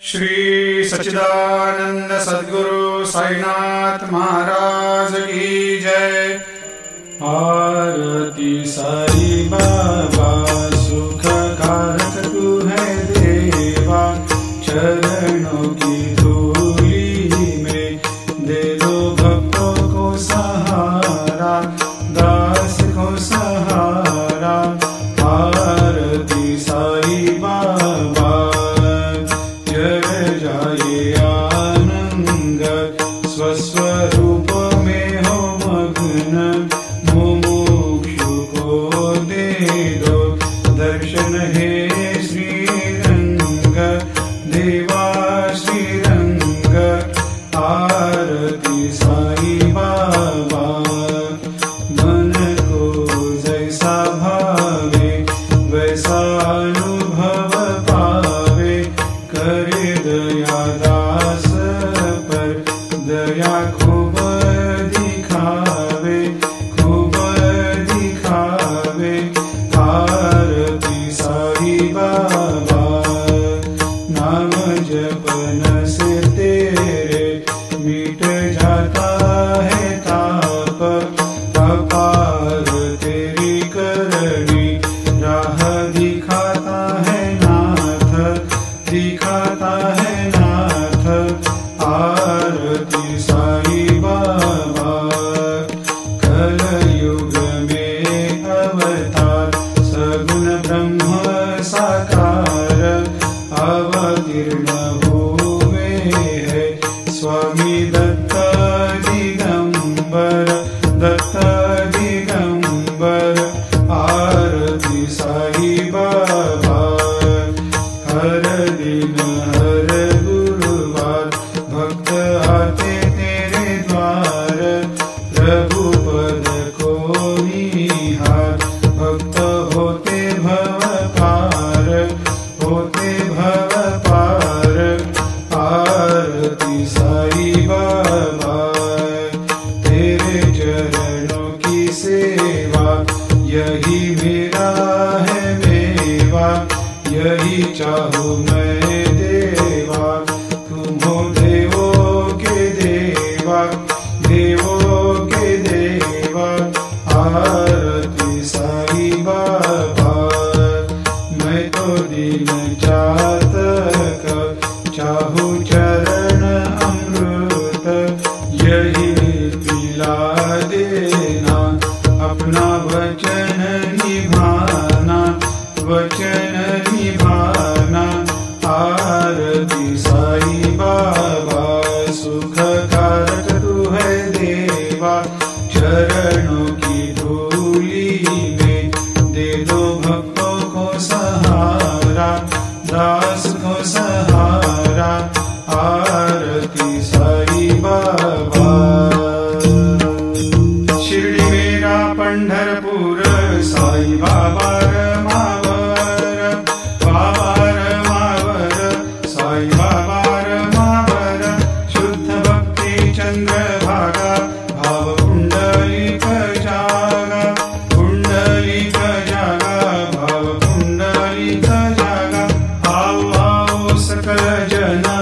श्री सच्चिदानंद सद्गुरु साईनाथ महाराज की जय। आरती साई बाबा सुख कारक तू है देवा, चरणों की धूली में दे दो भक्तों को सहारा, दास को सहारा। आरती साई बाबा जय जाए आनंद, स्वस्वरूप में हो मग्न, मुमुक्षु को दे दो दर्शन हे श्रीरंग, देवा श्रीरंग। आरती साई बाबा मन को जैसा भावे वैसा अनुभव पावे, करे दया दास पर दया खूब दिखावे, खूब दिखावे। आरती साई बाबा नाम जपन से तेरे मिट जाता है ताप, अपार तेरी करनी राह दिखाता है नाथ, दिखाता है नाथ। आरती साई बाबा कलयुग में अवतार, सगुण ब्रह्म साकार अवतीर्ण हुए है स्वामी दत्त दिगंबर, दत्त दिगंबर। आरती साई बाबा हर दिन हर गुरुवार भक्त आते तेरे द्वार, प्रभु पद को निहार, भक्त होते भव पार, होते भव पार। आरती साई बाबा तेरे चरणों की सेवा, यही मेरा है मेवा, यही चाहूँ मैं देवा। तुम हो देवों के देवा, देवों के देवा। आरती साई बाबा मैं तो दिन चातक, चाहूँ चरण अमृत, यही पिला देना, अपना वचन निभाना, वचन निभाना। आरती साई बाबा सुख कारक तू है देवा, चरणों की धूली में दे दो भक्तों को सहारा, दास को सहारा। आरती साई बाबा शिर्डी मेरा पंढरपूर, साई बाबा रमावर, बाबा रमावर, साई बाबा रमावर। शुद्ध भक्ति चंद्रभागा, भाव कुंडलिक जागा, कुंडलिक जागा, भाव कुंडलिक जागा। आओ आओ सकल जना